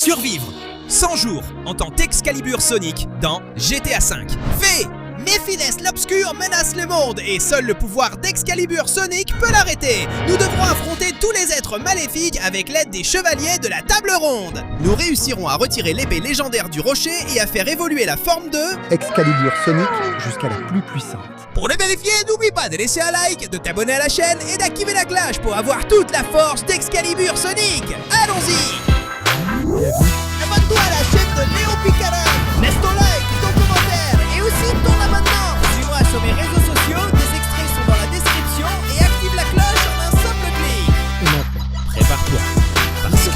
Survivre 100 jours en tant qu'Excalibur Sonic dans GTA V. Fée, Méphiles l'Obscur menace le monde et seul le pouvoir d'Excalibur Sonic peut l'arrêter. Nous devrons affronter tous les êtres maléfiques avec l'aide des chevaliers de la table ronde. Nous réussirons à retirer l'épée légendaire du rocher et à faire évoluer la forme de Excalibur Sonic jusqu'à la plus puissante. Pour le vérifier, n'oublie pas de laisser un like, de t'abonner à la chaîne et d'activer la cloche pour avoir toute la force d'Excalibur Sonic. Allons-y! Abonne-toi à la chaîne de Léo Picard. Laisse ton like, ton commentaire et aussi ton abonnement. Suis-moi sur mes réseaux sociaux, des extraits sont dans la description et active la cloche en un simple clic. Et maintenant, Prépare-toi. Parce que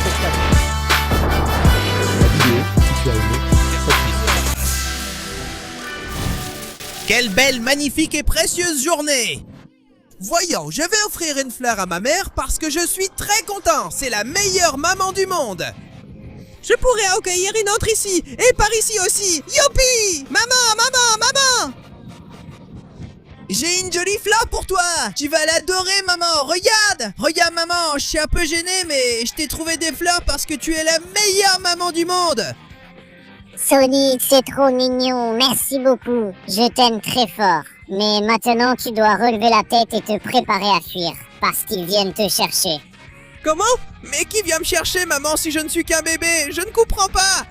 la vidéo, si tu as aimé, quelle belle, magnifique et précieuse journée! Voyons, je vais offrir une fleur à ma mère parce que je suis très content. C'est la meilleure maman du monde. Je pourrais accueillir une autre ici et par ici aussi. Youpi! Maman! J'ai une jolie fleur pour toi. Tu vas l'adorer, maman. Regarde, maman. Je suis un peu gêné, mais je t'ai trouvé des fleurs parce que tu es la meilleure maman du monde. Sonic, c'est trop mignon, merci beaucoup. Je t'aime très fort. Mais maintenant, tu dois relever la tête et te préparer à fuir, parce qu'ils viennent te chercher. Comment? Mais qui vient me chercher, maman, si je ne suis qu'un bébé? Je ne comprends pas.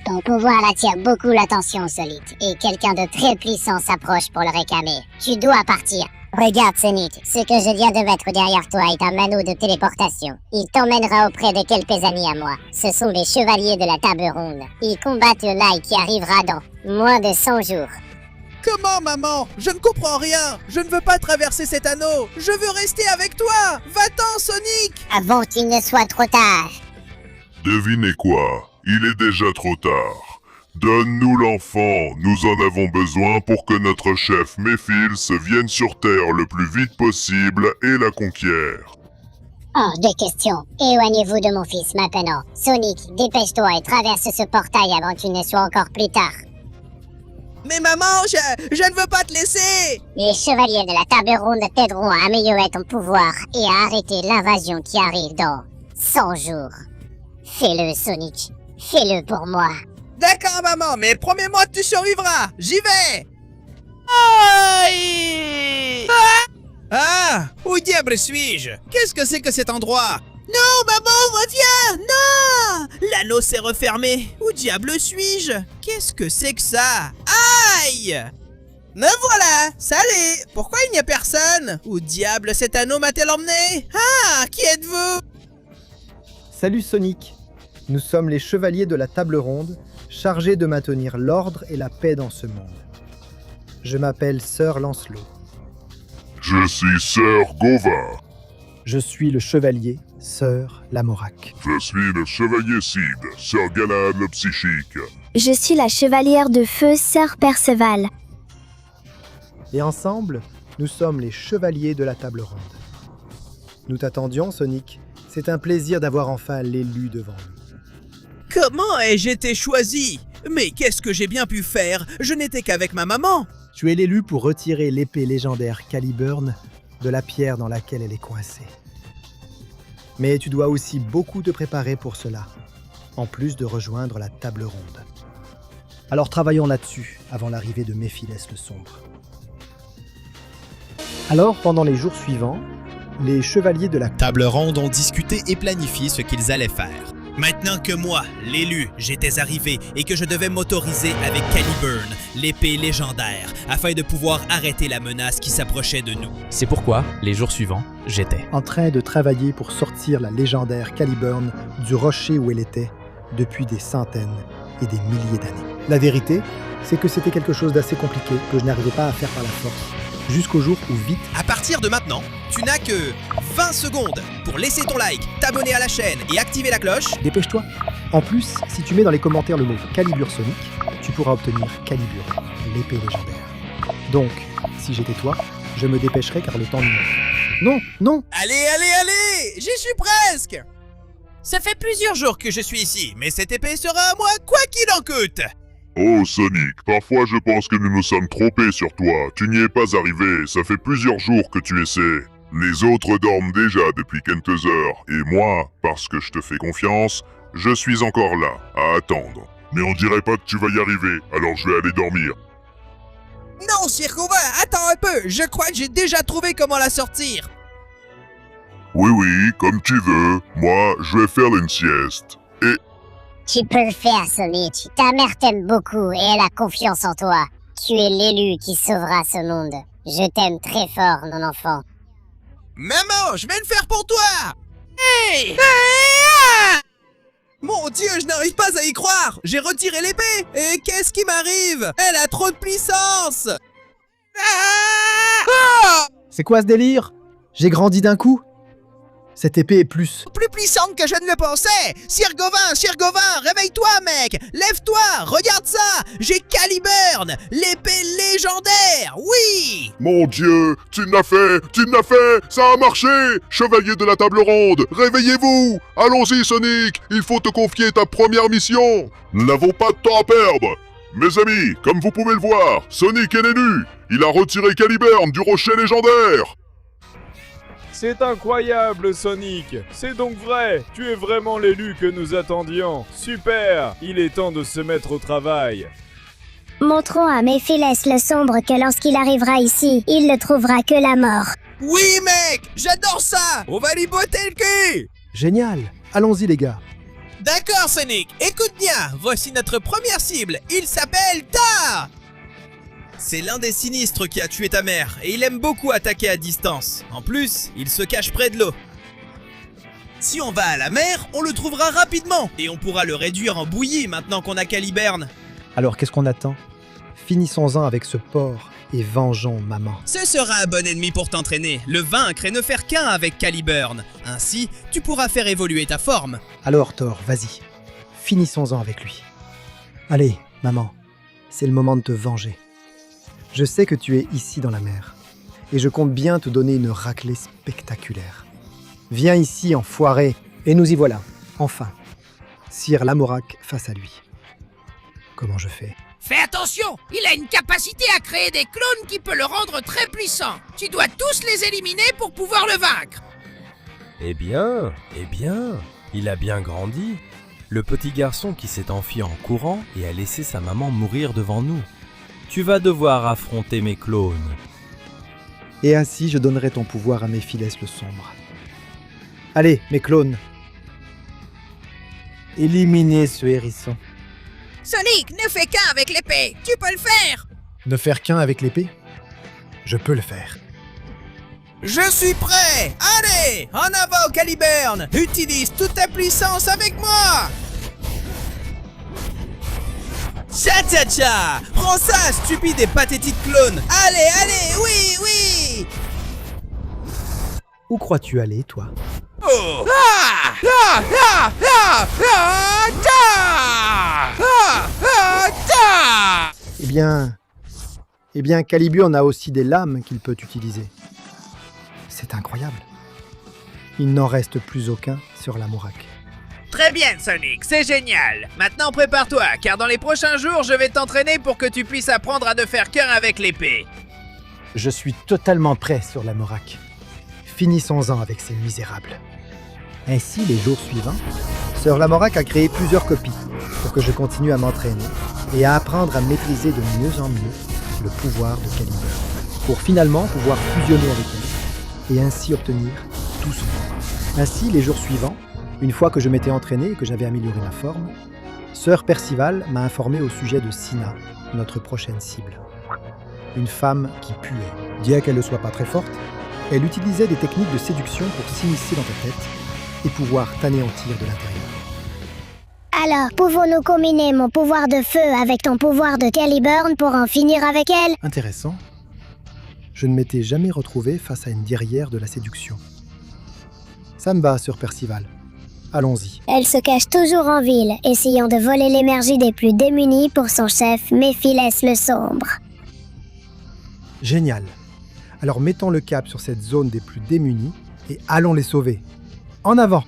Ton pouvoir attire beaucoup l'attention, Sonic, et quelqu'un de très puissant s'approche pour le réclamer. Tu dois partir. Regarde, Sonic, ce que je viens de mettre derrière toi est un anneau de téléportation. Il t'emmènera auprès de quelques amis à moi. Ce sont les chevaliers de la table ronde. Ils combattent le Lai qui arrivera dans moins de 100 jours. Comment, maman? Je ne comprends rien. Je ne veux pas traverser cet anneau. Je veux rester avec toi. Va-t'en, Sonic. Avant qu'il ne soit trop tard. Devinez quoi? Il est déjà trop tard. Donne-nous l'enfant, nous en avons besoin pour que notre chef Méphiles vienne sur Terre le plus vite possible et la conquiert. Hors de question. Éloignez-vous de mon fils maintenant. Sonic, dépêche-toi et traverse ce portail avant qu'il ne soit encore plus tard. Mais maman, je ne veux pas te laisser. Les chevaliers de la table ronde t'aideront à améliorer ton pouvoir et à arrêter l'invasion qui arrive dans 100 jours. Fais-le, Sonic. Fais-le pour moi. D'accord, maman, mais promets-moi que tu survivras. J'y vais. Aïe! Ah! Où diable suis-je? Qu'est-ce que c'est que cet endroit? Non, maman, reviens! Non! L'anneau s'est refermé. Où diable suis-je? Qu'est-ce que c'est que ça? Aïe! Me voilà! Salut! Pourquoi il n'y a personne? Où diable cet anneau m'a-t-elle emmené? Ah! Qui êtes-vous? Salut Sonic. Nous sommes les chevaliers de la table ronde, chargés de maintenir l'ordre et la paix dans ce monde. Je m'appelle Sir Lancelot. Je suis Sir Gova. Je suis le chevalier Sir Lamorak. Je suis le chevalier Cid, Sir Galahad le psychique. Je suis la chevalière de feu, Sœur Perceval. Et ensemble, nous sommes les chevaliers de la table ronde. Nous t'attendions, Sonic. C'est un plaisir d'avoir enfin l'élu devant nous. Comment ai-je été choisi? Mais qu'est-ce que j'ai bien pu faire? Je n'étais qu'avec ma maman. Tu es l'élu pour retirer l'épée légendaire Caliburn de la pierre dans laquelle elle est coincée. Mais tu dois aussi beaucoup te préparer pour cela, en plus de rejoindre la table ronde. Alors travaillons là-dessus avant l'arrivée de Méphiles le Sombre. Alors, pendant les jours suivants, les chevaliers de la Table ronde ont discuté et planifié ce qu'ils allaient faire. Maintenant que moi, l'élu, j'étais arrivé et que je devais m'autoriser avec Caliburn, l'épée légendaire, afin de pouvoir arrêter la menace qui s'approchait de nous. C'est pourquoi, les jours suivants, j'étais en train de travailler pour sortir la légendaire Caliburn du rocher où elle était depuis des centaines et des milliers d'années. La vérité, c'est que c'était quelque chose d'assez compliqué que je n'arrivais pas à faire par la force, jusqu'au jour où vite, À partir de maintenant, tu n'as que 20 secondes pour laisser ton like, t'abonner à la chaîne et activer la cloche. dépêche-toi. En plus, si tu mets dans les commentaires le mot Calibur Sonic, tu pourras obtenir Calibur, l'épée légendaire. Donc, si j'étais toi, je me dépêcherais car le temps nous manque. Non! Allez, j'y suis presque. Ça fait plusieurs jours que je suis ici, mais cette épée sera à moi quoi qu'il en coûte. Oh Sonic, parfois je pense que nous nous sommes trompés sur toi. Tu n'y es pas arrivé, ça fait plusieurs jours que tu essaies. Les autres dorment déjà depuis quelques heures, et moi, parce que je te fais confiance, Je suis encore là, à attendre. Mais on dirait pas que tu vas y arriver, alors je vais aller dormir. Non, Sir Gauvin, attends un peu. Je crois que j'ai déjà trouvé comment la sortir. Oui, comme tu veux. Moi, je vais faire une sieste. Et Tu peux le faire, Sonic. Ta mère t'aime beaucoup et elle a confiance en toi. Tu es l'élu qui sauvera ce monde. Je t'aime très fort, mon enfant. Maman, je vais le faire pour toi. Hey! Mon Dieu, je n'arrive pas à y croire. J'ai retiré l'épée. Et qu'est-ce qui m'arrive? Elle a trop de puissance. C'est quoi ce délire? J'ai grandi d'un coup? Cette épée est plus... Plus puissante que je ne le pensais. Sir Gauvin, réveille-toi, mec. Lève-toi, regarde ça. J'ai Caliburn, l'épée légendaire. Oui. mon Dieu, tu l'as fait, ça a marché. Chevalier de la table ronde, réveillez-vous. Allons-y, Sonic, il faut te confier ta première mission. Nous n'avons pas de temps à perdre. Mes amis, comme vous pouvez le voir, Sonic est l'élu. Il a retiré Caliburn du rocher légendaire. C'est incroyable, Sonic. C'est donc vrai. Tu es vraiment l'élu que nous attendions. Super. Il est temps de se mettre au travail. Montrons à Méphiles le sombre que lorsqu'il arrivera ici, il ne trouvera que la mort. Oui, mec, j'adore ça. On va lui botter le cul. Génial! Allons-y les gars. D'accord, Sonic. Écoute bien. Voici notre première cible. Il s'appelle Tar. C'est l'un des sinistres qui a tué ta mère, et il aime beaucoup attaquer à distance. En plus, il se cache près de l'eau. Si on va à la mer, on le trouvera rapidement, et on pourra le réduire en bouillie maintenant qu'on a Caliburn. Alors qu'est-ce qu'on attend? Finissons-en avec ce porc et vengeons maman. Ce sera un bon ennemi pour t'entraîner, le vaincre et ne faire qu'un avec Caliburn. Ainsi, tu pourras faire évoluer ta forme. Alors Thor, vas-y. Finissons-en avec lui. Allez, maman, c'est le moment de te venger. Je sais que tu es ici dans la mer, et je compte bien te donner une raclée spectaculaire. Viens ici, enfoiré, et nous y voilà, enfin. Sir Lamorak face à lui. Comment je fais? Fais attention, il a une capacité à créer des clones qui peut le rendre très puissant. Tu dois tous les éliminer pour pouvoir le vaincre. Eh bien, il a bien grandi. Le petit garçon qui s'est enfui en courant et a laissé sa maman mourir devant nous. Tu vas devoir affronter mes clones. Et ainsi je donnerai ton pouvoir à Méphiles le sombre. Allez, mes clones. Éliminez ce hérisson. Sonic, ne fais qu'un avec l'épée. Tu peux le faire. Ne faire qu'un avec l'épée? Je peux le faire. Je suis prêt. Allez, en avant Caliburn. Utilise toute ta puissance avec moi. Cha-cha-cha. Prends ça, stupide et pathétique clone. Allez, oui. Où crois-tu aller, toi? Oh. Eh bien, Caliburn a aussi des lames qu'il peut utiliser. C'est incroyable. Il n'en reste plus aucun sur Lamorak. Très bien, Sonic, c'est génial. Maintenant, prépare-toi, car dans les prochains jours, je vais t'entraîner pour que tu puisses apprendre à ne faire qu'un avec l'épée. Je suis totalement prêt sur Lamorak. Finissons-en avec ces misérables. Ainsi, les jours suivants, Sir Lamorak a créé plusieurs copies pour que je continue à m'entraîner et à apprendre à maîtriser de mieux en mieux le pouvoir de Caliburn, pour finalement pouvoir fusionner avec elle et ainsi obtenir tout son pouvoir. Ainsi, les jours suivants, une fois que je m'étais entraîné et que j'avais amélioré ma forme, Sir Percival m'a informé au sujet de Sina, notre prochaine cible. Une femme qui puait. Bien qu'elle ne soit pas très forte, elle utilisait des techniques de séduction pour s'immiscer dans ta tête et pouvoir t'anéantir de l'intérieur. Alors, pouvons-nous combiner mon pouvoir de feu avec ton pouvoir de Caliburn pour en finir avec elle? Intéressant. Je ne m'étais jamais retrouvé face à une guerrière de la séduction. Ça me va, Sir Percival. Allons-y. Elle se cache toujours en ville, essayant de voler l'énergie des plus démunis pour son chef Méphiles le sombre. Génial. Alors mettons le cap sur cette zone des plus démunis et allons les sauver. En avant!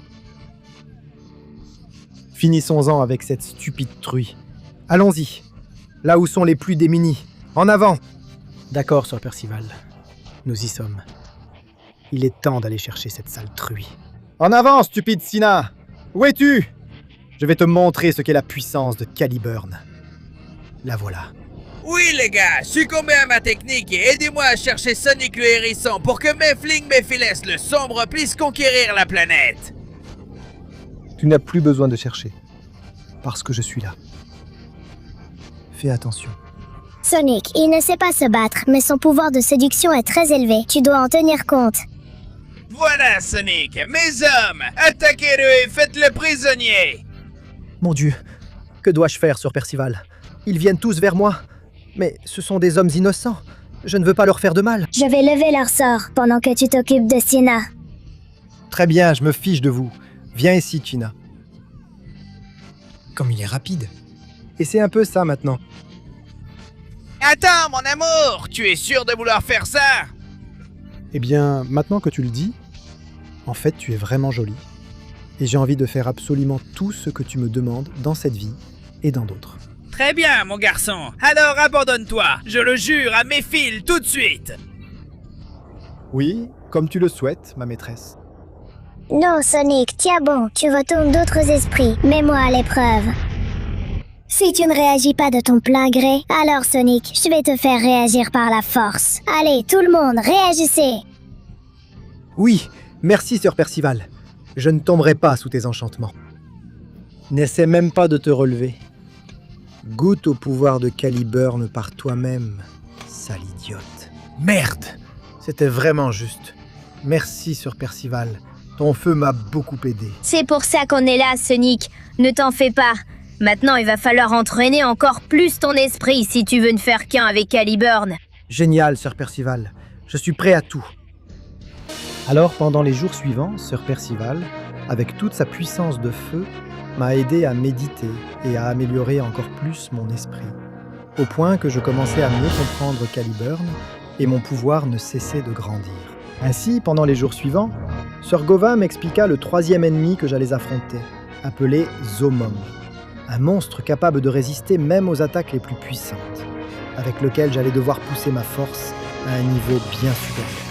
Finissons-en avec cette stupide truie. Allons-y. Là où sont les plus démunis. En avant! D'accord, Sir Percival. Nous y sommes. Il est temps d'aller chercher cette sale truie. En avant, stupide Sina! Où es-tu? Je vais te montrer ce qu'est la puissance de Caliburn. La voilà. Oui les gars, succombez à ma technique et aidez-moi à chercher Sonic le hérisson pour que Mefling Mephiles le sombre puisse conquérir la planète. Tu n'as plus besoin de chercher. Parce que je suis là. Fais attention. Sonic, il ne sait pas se battre, mais son pouvoir de séduction est très élevé. Tu dois en tenir compte. Voilà Sonic, mes hommes, attaquez-le et faites-le prisonnier. Mon Dieu, que dois-je faire, Sir Percival? Ils viennent tous vers moi. Mais ce sont des hommes innocents. Je ne veux pas leur faire de mal. Je vais lever leur sort pendant que tu t'occupes de Tina. Très bien, je me fiche de vous. Viens ici, Tina. Comme il est rapide. Et c'est un peu ça maintenant. Attends mon amour, tu es sûr de vouloir faire ça? Eh bien, maintenant que tu le dis, en fait, tu es vraiment jolie. Et j'ai envie de faire absolument tout ce que tu me demandes dans cette vie et dans d'autres. Très bien mon garçon, alors abandonne-toi, je le jure à Méphile tout de suite. Oui, comme tu le souhaites, ma maîtresse. Non, Sonic, tiens bon, tu retournes d'autres esprits. Mets-moi à l'épreuve. Si tu ne réagis pas de ton plein gré, alors Sonic, je vais te faire réagir par la force. Allez, tout le monde, réagissez! Oui, merci, Sir Percival. Je ne tomberai pas sous tes enchantements. N'essaie même pas de te relever. Goûte au pouvoir de Caliburn par toi-même, sale idiote. Merde! C'était vraiment juste. Merci, Sir Percival. Ton feu m'a beaucoup aidé. C'est pour ça qu'on est là, Sonic. Ne t'en fais pas. Maintenant, il va falloir entraîner encore plus ton esprit si tu veux ne faire qu'un avec Caliburn. Génial, Sir Percival. Je suis prêt à tout. Alors, pendant les jours suivants, Sir Percival, avec toute sa puissance de feu, m'a aidé à méditer et à améliorer encore plus mon esprit, au point que je commençais à mieux comprendre Caliburn et mon pouvoir ne cessait de grandir. Ainsi, pendant les jours suivants, Sir Gawain m'expliqua le troisième ennemi que j'allais affronter, appelé Zomom, un monstre capable de résister même aux attaques les plus puissantes, avec lequel j'allais devoir pousser ma force à un niveau bien supérieur.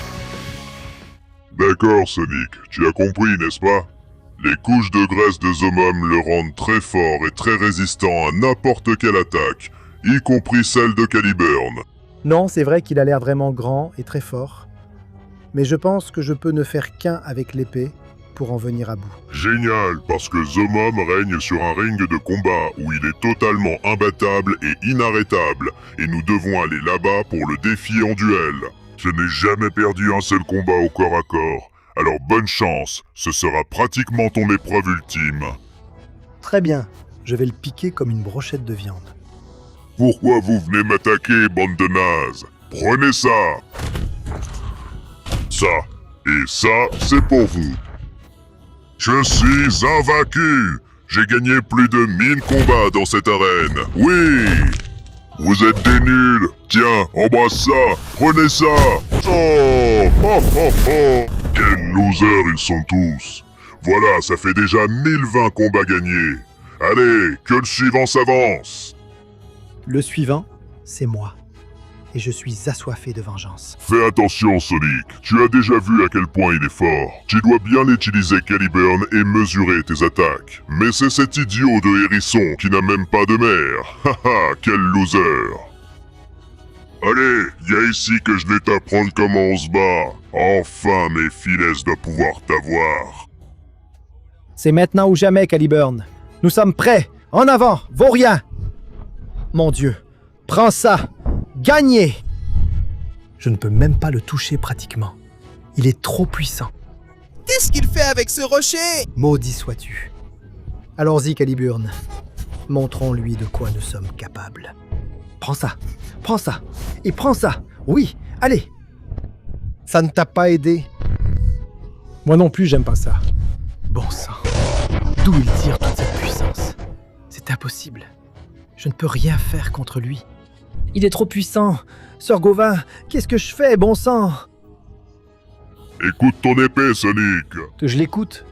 D'accord Sonic, tu as compris, n'est-ce pas? Les couches de graisse de Zomom le rendent très fort et très résistant à n'importe quelle attaque, y compris celle de Caliburn. Non, c'est vrai qu'il a l'air vraiment grand et très fort, mais je pense que je peux ne faire qu'un avec l'épée pour en venir à bout. Génial, parce que Zomom règne sur un ring de combat où il est totalement imbattable et inarrêtable, et nous devons aller là-bas pour le défier en duel. Je n'ai jamais perdu un seul combat au corps à corps. Alors bonne chance, ce sera pratiquement ton épreuve ultime. Très bien, je vais le piquer comme une brochette de viande. Pourquoi vous venez m'attaquer, bande de nazes? Prenez ça! Ça, et ça, c'est pour vous. Je suis invaincu! J'ai gagné plus de 1000 combats dans cette arène. Oui! Vous êtes des nuls! Tiens, embrasse ça! Prenez ça! Oh! Oh oh oh! Quels losers ils sont tous! Voilà, ça fait déjà 1020 combats gagnés! Allez, que le suivant s'avance! Le suivant, c'est moi. Et je suis assoiffé de vengeance. Fais attention, Sonic. Tu as déjà vu à quel point il est fort. Tu dois bien utiliser Caliburn et mesurer tes attaques. Mais c'est cet idiot de hérisson qui n'a même pas de mère. Haha, quel loser! Allez, viens ici que je vais t'apprendre comment on se bat. Enfin, Mephiles doit pouvoir t'avoir. C'est maintenant ou jamais, Caliburn. Nous sommes prêts. En avant, Vaurien. Mon Dieu, prends ça. Gagné! Je ne peux même pas le toucher pratiquement. Il est trop puissant. Qu'est-ce qu'il fait avec ce rocher? Maudit sois-tu. Allons-y, Caliburn. Montrons-lui de quoi nous sommes capables. Prends ça, et prends ça. Oui, allez. Ça ne t'a pas aidé? Moi non plus, j'aime pas ça. Bon sang. D'où il tire toute cette puissance? C'est impossible. Je ne peux rien faire contre lui. Il est trop puissant. Sir Gawain, qu'est-ce que je fais, bon sang? Écoute ton épée, Sonic. Que je l'écoute?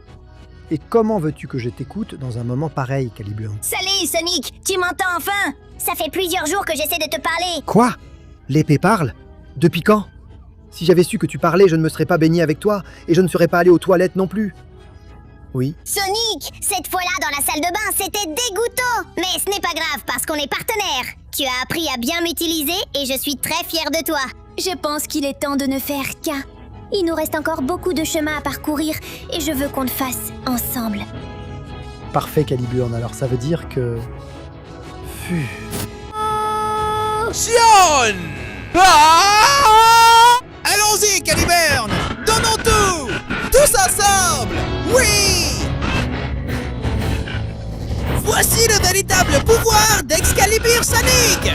Et comment veux-tu que je t'écoute dans un moment pareil, Caliburn? Salut, Sonic! Tu m'entends enfin? Ça fait plusieurs jours que j'essaie de te parler. Quoi? L'épée parle? Depuis quand? Si j'avais su que tu parlais, je ne me serais pas baigné avec toi, et je ne serais pas allé aux toilettes non plus. Oui. Sonic, cette fois-là dans la salle de bain, c'était dégoûtant. Mais ce n'est pas grave parce qu'on est partenaires. Tu as appris à bien m'utiliser et je suis très fière de toi. Je pense qu'il est temps de ne faire qu'un. Il nous reste encore beaucoup de chemin à parcourir et je veux qu'on le fasse ensemble. Parfait, Caliburn. Alors ça veut dire que... Sion! Ah! Allons-y, Caliburn! Donnons tout! Tous ensemble! Oui! Voici le véritable pouvoir d'Excalibur Sonic!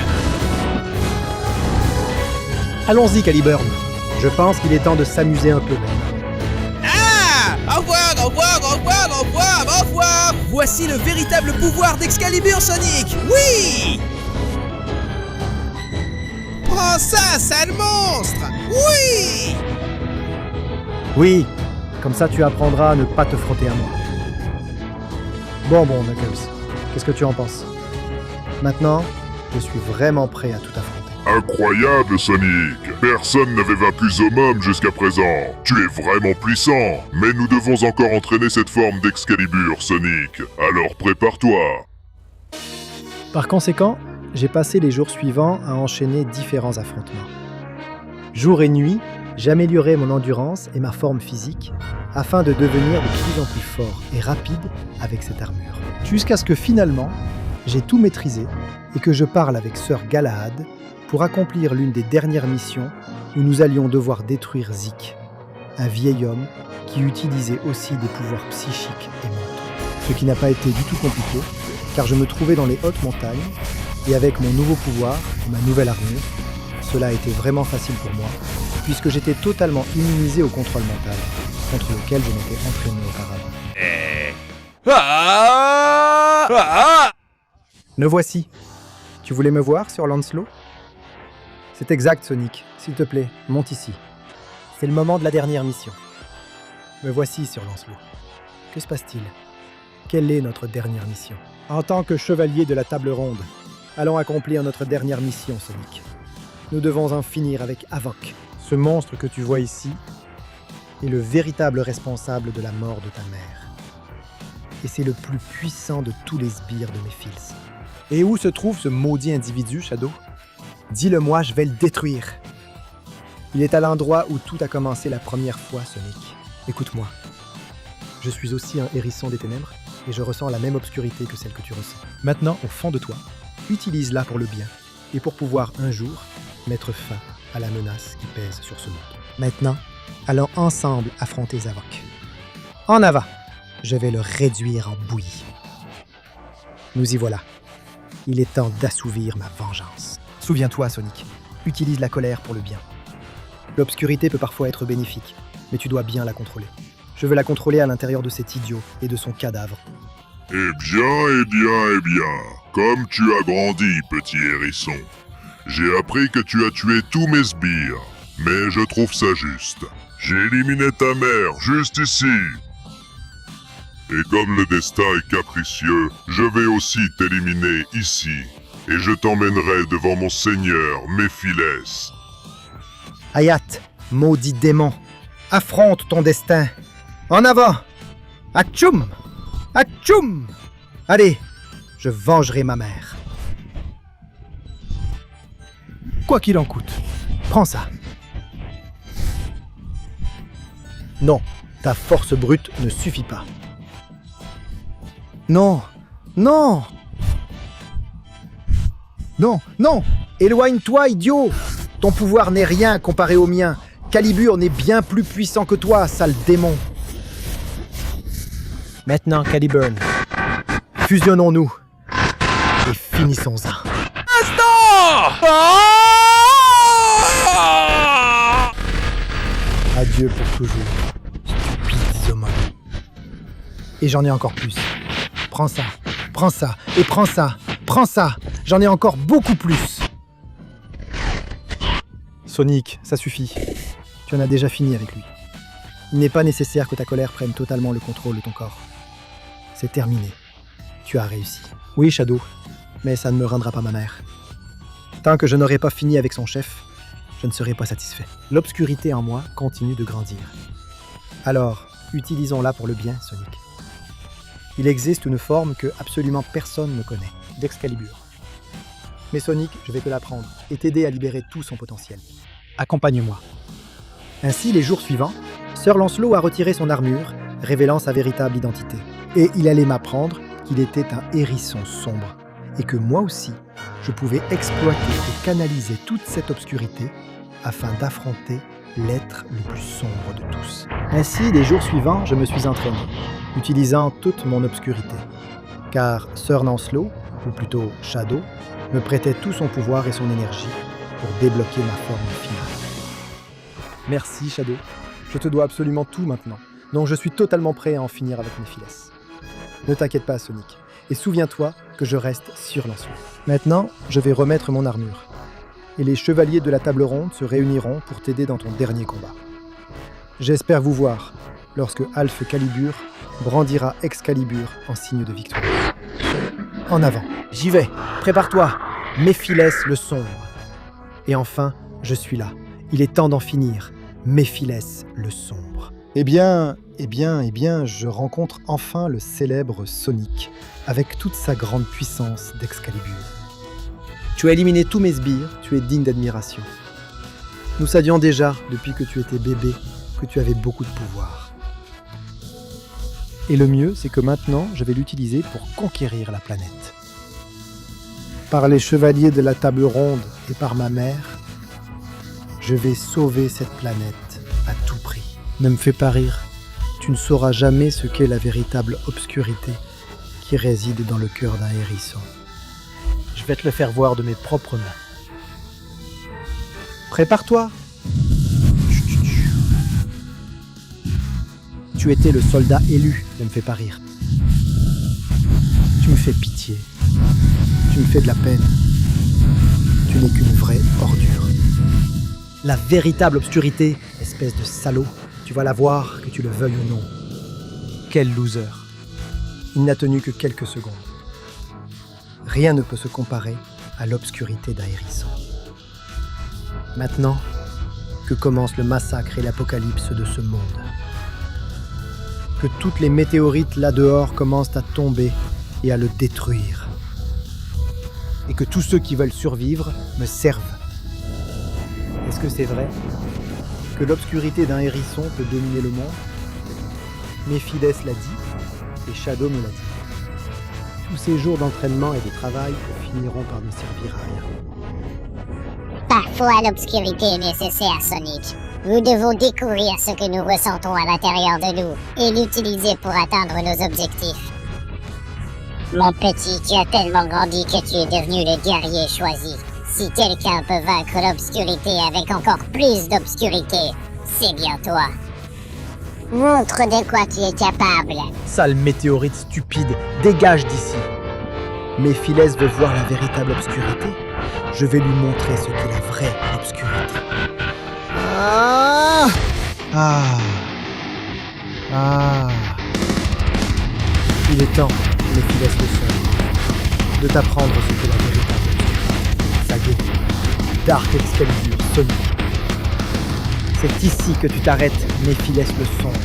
Allons-y, Caliburn. Je pense qu'il est temps de s'amuser un peu maintenant. Ah! Au revoir, au revoir, au revoir, au revoir, au revoir! Voici le véritable pouvoir d'Excalibur Sonic! Oui! Prends ça, sale monstre! Oui! Oui, comme ça tu apprendras à ne pas te frotter à moi. Bon, Knuckles, qu'est-ce que tu en penses? Maintenant, je suis vraiment prêt à tout affronter. Incroyable, Sonic! Personne n'avait vaincu Zomom jusqu'à présent. Tu es vraiment puissant, mais nous devons encore entraîner cette forme d'Excalibur, Sonic. Alors prépare-toi! Par conséquent, j'ai passé les jours suivants à enchaîner différents affrontements. Jour et nuit, j'améliorais mon endurance et ma forme physique afin de devenir de plus en plus fort et rapide avec cette armure. Jusqu'à ce que finalement, j'ai tout maîtrisé et que je parle avec Sir Galahad pour accomplir l'une des dernières missions où nous allions devoir détruire Zik, un vieil homme qui utilisait aussi des pouvoirs psychiques et mentaux. Ce qui n'a pas été du tout compliqué, car je me trouvais dans les hautes montagnes et avec mon nouveau pouvoir, ma nouvelle armure, cela a été vraiment facile pour moi, puisque j'étais totalement immunisé au contrôle mental, contre lequel je m'étais entraîné auparavant. Me voici. Tu voulais me voir sur Lancelot? C'est exact, Sonic. S'il te plaît, monte ici. C'est le moment de la dernière mission. Me voici sur Lancelot. Que se passe-t-il? Quelle est notre dernière mission? En tant que chevalier de la table ronde, allons accomplir notre dernière mission, Sonic. Nous devons en finir avec Havok. Ce monstre que tu vois ici est le véritable responsable de la mort de ta mère. Et c'est le plus puissant de tous les sbires de Mephiles. Et où se trouve ce maudit individu, Shadow? Dis-le-moi, je vais le détruire. Il est à l'endroit où tout a commencé la première fois, Sonic. Écoute-moi. Je suis aussi un hérisson des ténèbres et je ressens la même obscurité que celle que tu ressens. Maintenant, au fond de toi, utilise-la pour le bien et pour pouvoir un jour mettre fin à la menace qui pèse sur ce monde. Maintenant, allons ensemble affronter Zavok. En avant, je vais le réduire en bouillie. Nous y voilà. Il est temps d'assouvir ma vengeance. Souviens-toi, Sonic, utilise la colère pour le bien. L'obscurité peut parfois être bénéfique, mais tu dois bien la contrôler. Je veux la contrôler à l'intérieur de cet idiot et de son cadavre. Eh bien, comme tu as grandi, petit hérisson. J'ai appris que tu as tué tous mes sbires, mais je trouve ça juste. J'ai éliminé ta mère juste ici. Et comme le destin est capricieux, je vais aussi t'éliminer ici. Et je t'emmènerai devant mon seigneur, Méphiles. Hayat, maudit démon, affronte ton destin. En avant! Atchoum! Atchoum! Allez, je vengerai ma mère. Quoi qu'il en coûte, prends ça. Non, ta force brute ne suffit pas. Non, non! Non, non! Éloigne-toi, idiot! Ton pouvoir n'est rien comparé au mien. Caliburn est bien plus puissant que toi, sale démon. Maintenant, Caliburn, fusionnons-nous et finissons-en. Instant! Adieu pour toujours, stupide Zomon. Et j'en ai encore plus. Prends ça, et prends ça, prends ça. J'en ai encore beaucoup plus. Sonic, ça suffit. Tu en as déjà fini avec lui. Il n'est pas nécessaire que ta colère prenne totalement le contrôle de ton corps. C'est terminé. Tu as réussi. Oui, Shadow, mais ça ne me rendra pas ma mère. Tant que je n'aurai pas fini avec son chef, je ne serai pas satisfait. L'obscurité en moi continue de grandir. Alors, utilisons-la pour le bien, Sonic. Il existe une forme que absolument personne ne connaît, d'Excalibur. Mais Sonic, je vais te l'apprendre et t'aider à libérer tout son potentiel. Accompagne-moi. Ainsi, les jours suivants, Sir Lancelot a retiré son armure, révélant sa véritable identité. Et il allait m'apprendre qu'il était un hérisson sombre, et que moi aussi, je pouvais exploiter et canaliser toute cette obscurité afin d'affronter l'être le plus sombre de tous. Ainsi, les jours suivants, je me suis entraîné, utilisant toute mon obscurité. Car Sir Lancelot, ou plutôt Shadow, me prêtait tout son pouvoir et son énergie pour débloquer ma forme finale. Merci Shadow, je te dois absolument tout maintenant, donc je suis totalement prêt à en finir avec Méphiles. Ne t'inquiète pas Sonic, et souviens-toi que je reste sur Lancelot. Maintenant, je vais remettre mon armure, et les chevaliers de la table ronde se réuniront pour t'aider dans ton dernier combat. J'espère vous voir lorsque Alphe Calibur brandira Excalibur en signe de victoire. En avant, j'y vais, prépare-toi, Méphiles le sombre. Et enfin, je suis là, il est temps d'en finir, Méphiles le sombre. Eh bien, je rencontre enfin le célèbre Sonic, avec toute sa grande puissance d'Excalibur. Tu as éliminé tous mes sbires, tu es digne d'admiration. Nous savions déjà, depuis que tu étais bébé, que tu avais beaucoup de pouvoir. Et le mieux, c'est que maintenant, je vais l'utiliser pour conquérir la planète. Par les chevaliers de la table ronde et par ma mère, je vais sauver cette planète à tout prix. Ne me fais pas rire, tu ne sauras jamais ce qu'est la véritable obscurité qui réside dans le cœur d'un hérisson. Je vais te le faire voir de mes propres mains. Prépare-toi. Tu étais le soldat élu, ne me fais pas rire. Tu me fais pitié. Tu me fais de la peine. Tu n'es qu'une vraie ordure. La véritable obscurité, espèce de salaud, tu vas la voir, que tu le veuilles ou non. Quel loser. Il n'a tenu que quelques secondes. Rien ne peut se comparer à l'obscurité d'un hérisson. Maintenant, que commence le massacre et l'apocalypse de ce monde. Que toutes les météorites là dehors commencent à tomber et à le détruire. Et que tous ceux qui veulent survivre me servent. Est-ce que c'est vrai que l'obscurité d'un hérisson peut dominer le monde? Méphiles l'a dit et Shadow me l'a dit. Tous ces jours d'entraînement et de travail finiront par ne servir à rien. Parfois, l'obscurité est nécessaire, Sonic. Nous devons découvrir ce que nous ressentons à l'intérieur de nous et l'utiliser pour atteindre nos objectifs. Mon petit, tu as tellement grandi que tu es devenu le guerrier choisi. Si quelqu'un peut vaincre l'obscurité avec encore plus d'obscurité, c'est bien toi. Montre de quoi tu es capable. Sale météorite stupide, dégage d'ici. Méphiles veut voir la véritable obscurité. Je vais lui montrer ce qu'est la vraie obscurité. Il est temps, Méphiles le sombre, de t'apprendre ce qu'est la véritable obscurité. Ça y est, Dark Excalibur, Sonic. C'est ici que tu t'arrêtes, Méphiles le sombre.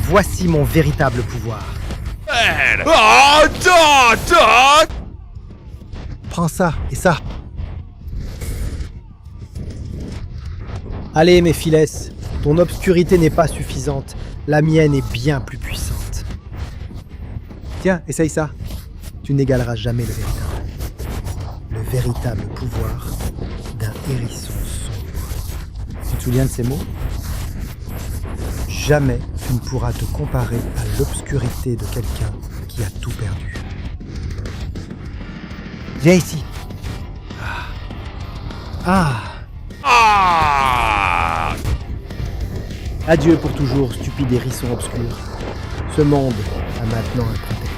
Voici mon véritable pouvoir. Prends ça et ça. Allez, Méphiles, ton obscurité n'est pas suffisante. La mienne est bien plus puissante. Tiens, essaye ça. Tu n'égaleras jamais le véritable pouvoir d'un hérisson sombre. Tu te souviens de ces mots? Jamais tu ne pourras te comparer à l'obscurité de quelqu'un qui a tout perdu. Viens ici. Adieu pour toujours, stupide hérisson obscur. Ce monde a maintenant un protecteur.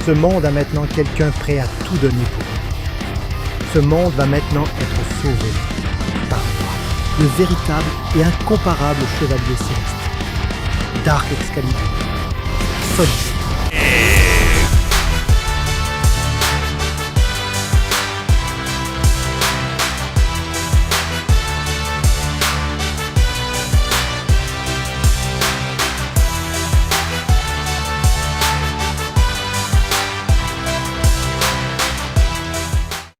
Ce monde a maintenant quelqu'un prêt à tout donner pour lui. Ce monde va maintenant être sauvé par moi, le véritable et incomparable chevalier céleste. Dark Excalibur, Sonic.